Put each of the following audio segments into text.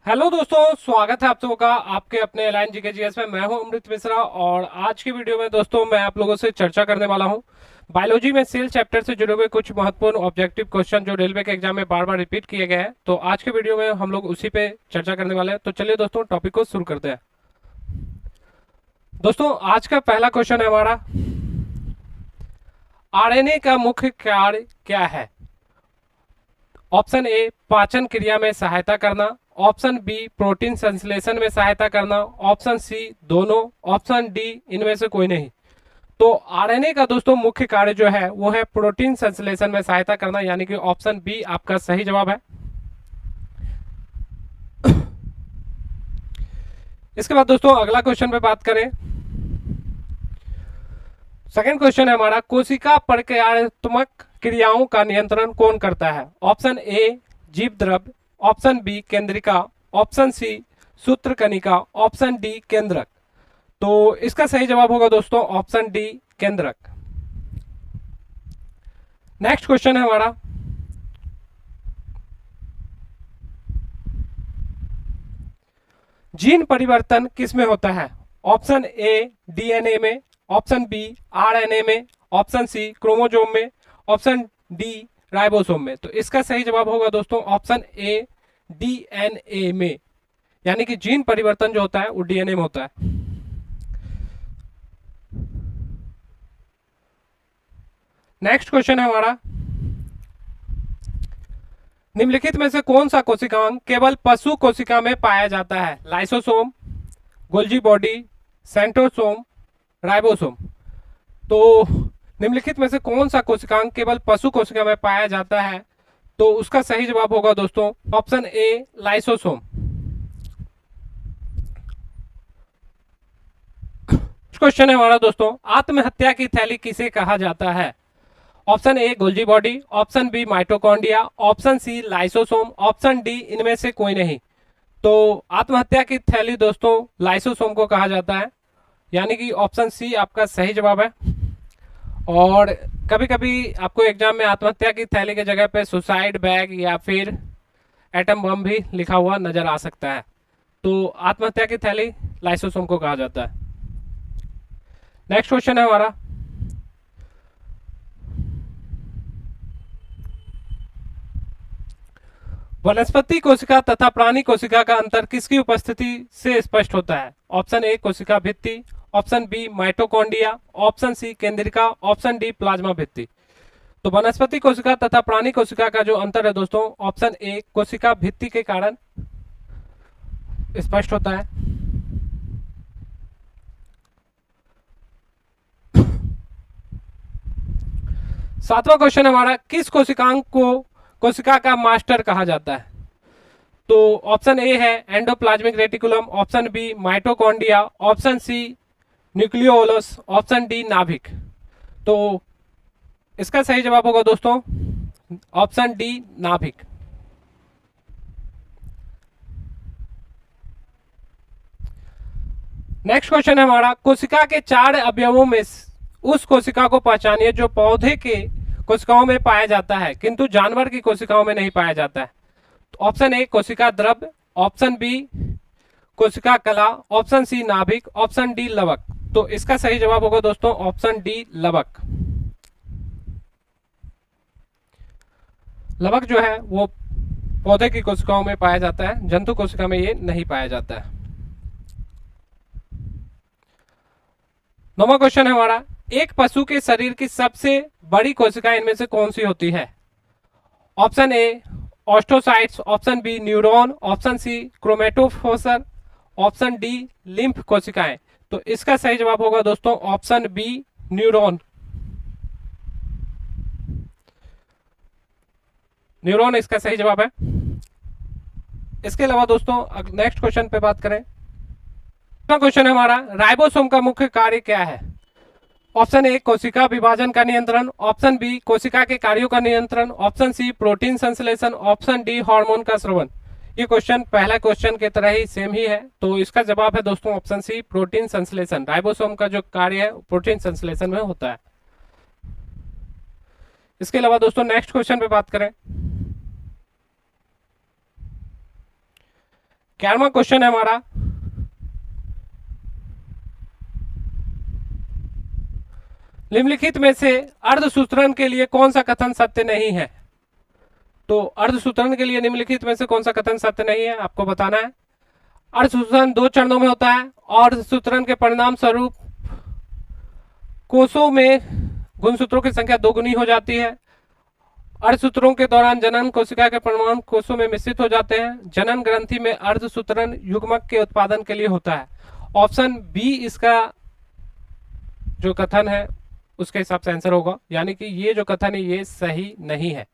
Hello दोस्तों, स्वागत है आप सबों का आपके अपने एलाइन जीके जीएस में। मैं हूं अमृत मिश्रा और आज की वीडियो में दोस्तों मैं आप लोगों से चर्चा करने वाला हूं बायोलॉजी में सेल चैप्टर से जुड़े हुए कुछ महत्वपूर्ण ऑब्जेक्टिव क्वेश्चन जो रेलवे के एग्जाम में बार बार रिपीट किए गए हैं। तो आज के वीडियो में हम लोग उसी पे चर्चा करने वाले हैं। तो चलिए दोस्तों टॉपिक को शुरू करते हैं। दोस्तों आज का पहला क्वेश्चन है हमारा, आरएनए का मुख्य कार्य क्या है? ऑप्शन ए पाचन क्रिया में सहायता करना, ऑप्शन बी प्रोटीन संश्लेषण में सहायता करना, ऑप्शन सी दोनों, ऑप्शन डी इनमें से कोई नहीं। तो आरएनए का दोस्तों मुख्य कार्य जो है वो है प्रोटीन संश्लेषण में सहायता करना, यानी कि ऑप्शन बी आपका सही जवाब है। इसके बाद दोस्तों अगला क्वेश्चन पे बात करें। सेकंड क्वेश्चन है हमारा, कोशिका प्रक्रियात्मक क्रियाओं का नियंत्रण कौन करता है? ऑप्शन ए जीव द्रव्य, ऑप्शन बी केंद्रिका, ऑप्शन सी सूत्रकणिका, ऑप्शन डी केंद्रक। तो इसका सही जवाब होगा दोस्तों ऑप्शन डी केंद्रक। नेक्स्ट क्वेश्चन है हमारा, जीन परिवर्तन किस में होता है? ऑप्शन ए डीएनए में, ऑप्शन बी आरएनए में, ऑप्शन सी क्रोमोजोम में, ऑप्शन डी राइबोसोम में। तो इसका सही जवाब होगा दोस्तों ऑप्शन ए डीएनए में, यानी कि जीन परिवर्तन जो होता है वो डीएनए में होता है। नेक्स्ट क्वेश्चन है हमारा, निम्नलिखित में से कौन सा कोशिकांग केवल पशु कोशिका में पाया जाता है? Lysosome, Golgi body, centrosome, ribosome. तो निम्नलिखित में से कौन सा कोशिकांग केवल पशु कोशिका में पाया जाता है? तो उसका सही जवाब होगा दोस्तों ऑप्शन ए लाइसोसोम। क्वेश्चन है हमारा दोस्तों, आत्महत्या की थैली किसे कहा जाता है? Option A Golgi body, option B mitochondria, option C lysosome, option D इनमें से कोई नहीं। तो आत्महत्या की थैली दोस्तों लाइसोसोम को कहा जाता है, यानी कि ऑप्शन सी आपका सही जवाब है। और कभी कभी आपको एग्जाम में आत्महत्या की थैली के जगह पे सुसाइड बैग या फिर एटम बम भी लिखा हुआ नजर आ सकता है। तो आत्महत्या की थैली लाइसोसोम को कहा जाता है। नेक्स्ट क्वेश्चन है हमारा, वनस्पति कोशिका तथा प्राणी कोशिका का अंतर किसकी उपस्थिति से स्पष्ट होता है? ऑप्शन ए कोशिका भित्ति, option B mitochondria, option C केंद्रिका, ऑप्शन डी प्लाज्मा भित्ति। तो वनस्पति कोशिका तथा प्राणी कोशिका का जो अंतर है दोस्तों ऑप्शन ए कोशिका भित्ति के कारण स्पष्ट होता है। सातवां क्वेश्चन हमारा, किस कोशिकांग को कोशिका का मास्टर कहा जाता है? तो ऑप्शन ए है endoplasmic reticulum, option B mitochondria, option C nucleolus, option D नाभिक। तो इसका सही जवाब होगा दोस्तों ऑप्शन डी नाभिक। नेक्स्ट क्वेश्चन है हमारा, कोशिका के 4 अवयवों में उस कोशिका को पहचानिए जो पौधे के कोशिकाओं में पाया जाता है किंतु जानवर की कोशिकाओं में नहीं पाया जाता है। तो ऑप्शन ए कोशिका द्रव्य, ऑप्शन बी कोशिका कला, ऑप्शन सी नाभिक, ऑप्शन डी लवक। तो इसका सही जवाब होगा दोस्तों ऑप्शन डी लवक। लवक जो है वो पौधे की कोशिकाओं में पाया जाता है, जंतु कोशिका में ये नहीं पाया जाता है। नौवां क्वेश्चन है हमारा, एक पशु के शरीर की सबसे बड़ी कोशिका इनमें से कौन सी होती है? Option A osteocytes, option B neuron, option C chromatophore, option D lymph कोशिकाएं। तो इसका सही जवाब होगा दोस्तों ऑप्शन बी न्यूरॉन। न्यूरॉन इसका सही जवाब है। इसके अलावा दोस्तों नेक्स्ट क्वेश्चन पे बात करें। क्वेश्चन है हमारा, राइबोसोम का मुख्य कार्य क्या है? ऑप्शन ए कोशिका विभाजन का नियंत्रण, ऑप्शन बी कोशिका के कार्यों का नियंत्रण, ऑप्शन सी प्रोटीन संश्लेषण, ऑप्शन डी हार्मोन का स्रवण। ये क्वेश्चन पहला क्वेश्चन की तरह ही सेम ही है, तो इसका जवाब है दोस्तों ऑप्शन सी प्रोटीन संश्लेषण। राइबोसोम का जो कार्य है प्रोटीन संश्लेषण में होता है। इसके अलावा दोस्तों नेक्स्ट क्वेश्चन पे बात करें। 11वां क्वेश्चन है हमारा, निम्नलिखित में से अर्धसूत्रण के लिए कौन सा कथन सत्य नहीं है। तो अर्धसूत्रण के लिए निम्नलिखित में से कौन सा कथन सत्य नहीं है, आपको बताना है। अर्धसूत्रण 2 चरणों में होता है और अर्धसूत्रण के परिणाम स्वरूप कोषों में गुणसूत्रों की संख्या 2 गुनी हो जाती है। अर्धसूत्रों के दौरान जनन कोशिका के परमाणु कोषों में मिश्रित हो जाते हैं। जनन ग्रंथि में अर्धसूत्रण युग्मक के उत्पादन के लिए होता है। ऑप्शन बी इसका जो कथन है उसके हिसाब से आंसर होगा, यानी कि ये जो कथन है ये सही नहीं है।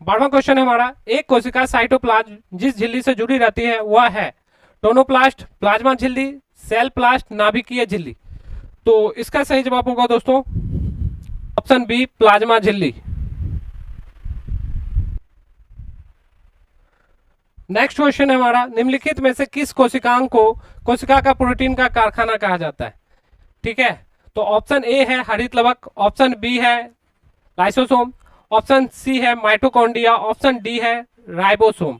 12वां क्वेश्चन है हमारा, एक कोशिका साइटोप्लाज्म जिस झिल्ली से जुड़ी रहती है वह है टोनोप्लास्ट, प्लाज्मा झिल्ली, सेल प्लास्ट, नाभिकीय झिल्ली। तो इसका सही जवाब होगा दोस्तों ऑप्शन बी, प्लाज्मा झिल्ली। नेक्स्ट क्वेश्चन है हमारा, निम्नलिखित में से किस कोशिकांग को कोशिका का प्रोटीन का कारखाना कहा जाता है। ठीक है, तो ऑप्शन ए है हरित लवक, ऑप्शन बी है लाइसोसोम, ऑप्शन सी है माइटोकॉन्ड्रिया, ऑप्शन डी है राइबोसोम।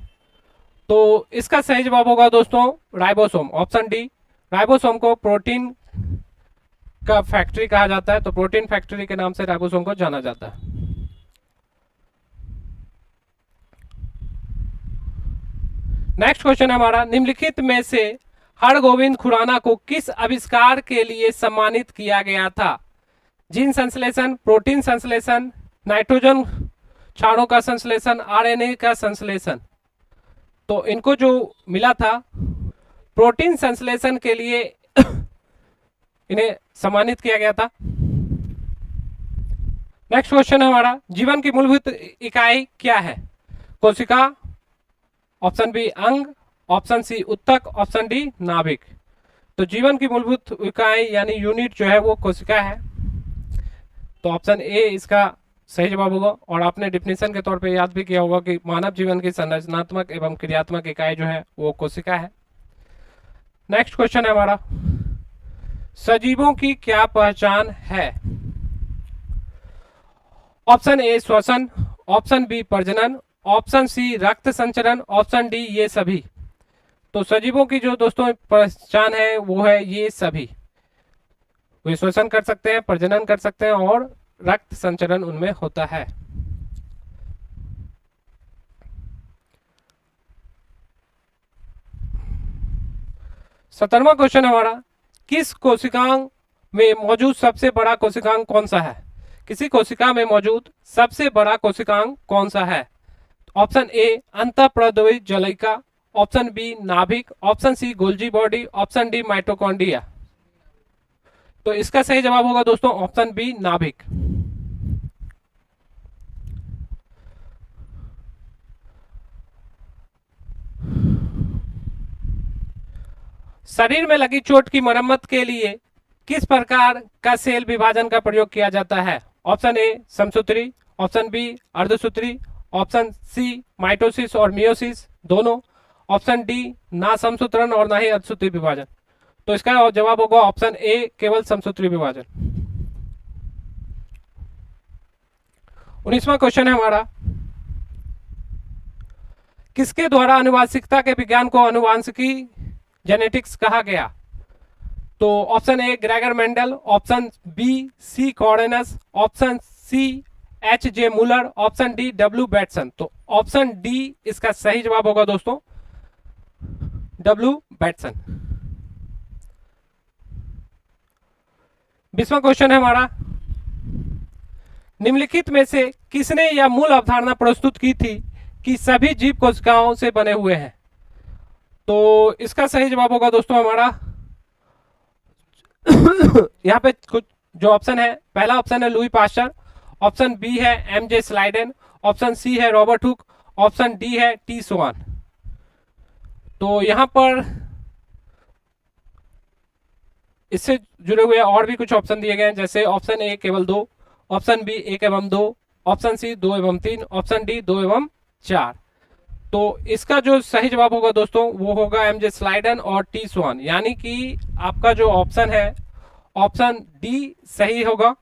तो इसका सही जवाब होगा दोस्तों राइबोसोम, ऑप्शन डी। राइबोसोम को प्रोटीन का फैक्ट्री कहा जाता है, तो प्रोटीन फैक्ट्री के नाम से राइबोसोम को जाना जाता है। नेक्स्ट क्वेश्चन है हमारा, निम्नलिखित में से हरगोविंद खुराना को किस आविष्कार के लिए सम्मानित किया गया था। जीन संश्लेषण, प्रोटीन संश्लेषण, नाइट्रोजन क्षारों का संश्लेषण, आरएनए का संश्लेषण। तो इनको जो मिला था प्रोटीन संश्लेषण के लिए इन्हें सम्मानित किया गया था। नेक्स्ट क्वेश्चन है हमारा, जीवन की मूलभूत इकाई क्या है। कोशिका, ऑप्शन बी अंग, ऑप्शन सी उत्तक, ऑप्शन डी नाभिक। तो जीवन की मूलभूत इकाई यानी यूनिट जो है वो कोशिका है, तो ऑप्शन ए इसका सही जवाब होगा। और आपने डिफिनेशन के तौर पे याद भी किया होगा कि मानव जीवन की संरचनात्मक एवं क्रियात्मक इकाई जो है वो कोशिका है। नेक्स्ट क्वेश्चन है हमारा, सजीवों की क्या पहचान है। ऑप्शन ए श्वसन, ऑप्शन बी प्रजनन, ऑप्शन सी रक्त संचरण, ऑप्शन डी ये सभी। तो सजीवों की जो दोस्तों पहचान है वो है ये सभी। वे श्वसन कर सकते हैं, प्रजनन कर सकते हैं और रक्त संचरण उनमें होता है। सत्रहवां क्वेश्चन हमारा, किस कोशिकांग में मौजूद सबसे बड़ा कोशिकांग कौन सा है। किसी कोशिका में मौजूद सबसे बड़ा कोशिकांग कौन सा है। ऑप्शन ए अंतःप्रद्रवी जलयिका, ऑप्शन बी नाभिक, option C Golgi body, option D mitochondria. तो इसका सही जवाब होगा दोस्तों ऑप्शन बी नाभिक। शरीर में लगी चोट की मरम्मत के लिए किस प्रकार का सेल विभाजन का प्रयोग किया जाता है। ऑप्शन ए समसूत्री, ऑप्शन बी अर्धसूत्री, ऑप्शन सी माइटोसिस और मियोसिस दोनों, ऑप्शन डी ना समसूत्रण और ना ही अर्धसूत्री विभाजन। तो इसका जवाब होगा ऑप्शन ए केवल समसूत्री विभाजन। 19वां क्वेश्चन है हमारा, किसके द्वारा आनुवांशिकता के विज्ञान को आनुवांशिकी जेनेटिक्स कहा गया। तो option A Gregor Mendel, option B C Correns, option C H J Muller, option D W Bateson. तो ऑप्शन डी इसका सही जवाब होगा दोस्तों डब्ल्यू बैटसन। 20वां क्वेश्चन है हमारा, निम्नलिखित में से किसने यह मूल अवधारणा प्रस्तुत की थी कि सभी जीव कोशिकाओं से बने हुए हैं। तो इसका सही जवाब होगा दोस्तों हमारा यहाँ पे कुछ जो ऑप्शन है, पहला ऑप्शन है लुई पास्चर, ऑप्शन बी है एमजे स्लाइडेन, ऑप्शन सी है रॉबर्ट हुक, ऑप्शन डी है टी स्वान। तो यहाँ पर इससे जुड़े हुए और भी कुछ ऑप्शन दिए गए हैं, जैसे ऑप्शन ए केवल 2, ऑप्शन बी 1 एवं 2, ऑप्शन सी 2 एवं 3, ऑप्शन डी 2 एवं 4। तो इसका जो सही जवाब होगा दोस्तों वो होगा एमजे स्लाइडन और टी स्वान, यानी कि आपका जो ऑप्शन है ऑप्शन डी सही होगा।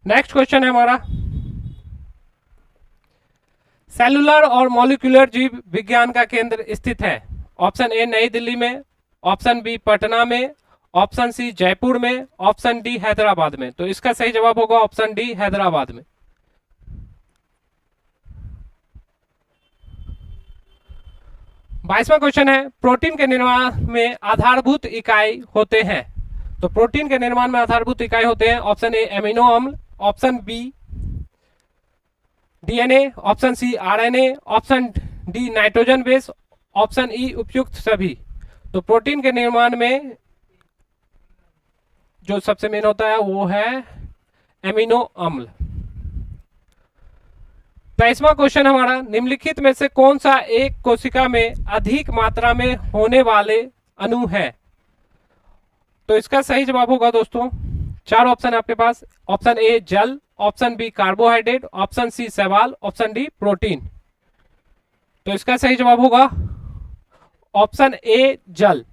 नेक्स्ट क्वेश्चन है हमारा, सेलुलर और मॉलिक्यूलर जीव विज्ञान का केंद्र स्थित है। ऑप्शन ए नई दिल्ली में, ऑप्शन बी पटना में, ऑप्शन सी जयपुर में, ऑप्शन डी हैदराबाद में। तो इसका सही जवाब होगा ऑप्शन डी हैदराबाद में। 22वां क्वेश्चन है, प्रोटीन के निर्माण में आधारभूत इकाई होते हैं। तो प्रोटीन के निर्माण में आधारभूत इकाई होते हैं, ऑप्शन ए एमिनो अम्ल, option B DNA, option C RNA, option D nitrogen base, option E उपयुक्त सभी। तो प्रोटीन के निर्माण में जो सबसे मेन होता है वो है एमिनो अम्ल। 23वां क्वेश्चन हमारा, निम्नलिखित में से कौन सा एक कोशिका में अधिक मात्रा में होने वाले अणु है। तो इसका सही जवाब होगा दोस्तों, 4 ऑप्शन है आपके पास। ऑप्शन ए जल, option B carbohydrate, option C शैवाल, ऑप्शन डी प्रोटीन। तो इसका सही जवाब होगा ऑप्शन ए जल।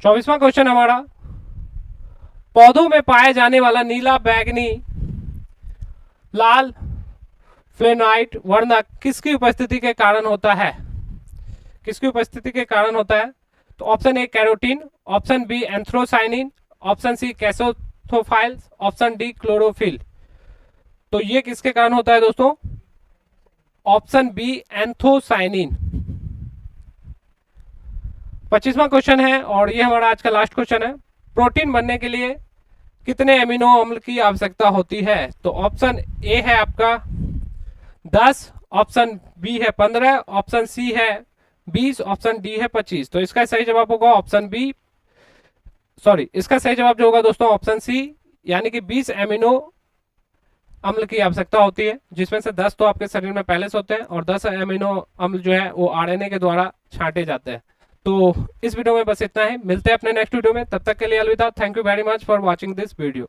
24वां क्वेश्चन हमारा, पौधों में पाए जाने वाला नीला बैगनी लाल फ्लेनाइट वर्णक किसकी उपस्थिति के कारण होता है, किसकी उपस्थिति के कारण होता है। तो option A carotene, option B anthocyanin, option C xanthophylls, option D chlorophyll. तो ये किसके कारण होता है दोस्तों, ऑप्शन बी एंथोसाइनिन। 25वां क्वेश्चन है और ये हमारा आज का लास्ट क्वेश्चन है, प्रोटीन बनने के लिए कितने एमिनो अम्ल की आवश्यकता होती है। तो ऑप्शन ए है आपका 10, ऑप्शन बी है 15, ऑप्शन सी है 20, ऑप्शन डी है 25। तो इसका सही जवाब होगा ऑप्शन बी, सॉरी इसका सही जवाब जो होगा दोस्तों ऑप्शन सी, यानी कि 20 एमिनो अम्ल की आवश्यकता होती है, जिसमें से 10 तो आपके शरीर में पहले से होते हैं और 10 एमिनो अम्ल जो है वो आरएनए के द्वारा छांटे जाते हैं। तो इस वीडियो में बस इतना ही, मिलते हैं अपने नेक्स्ट वीडियो में, तब तक के लिए अलविदा। Thank you very much for watching this video.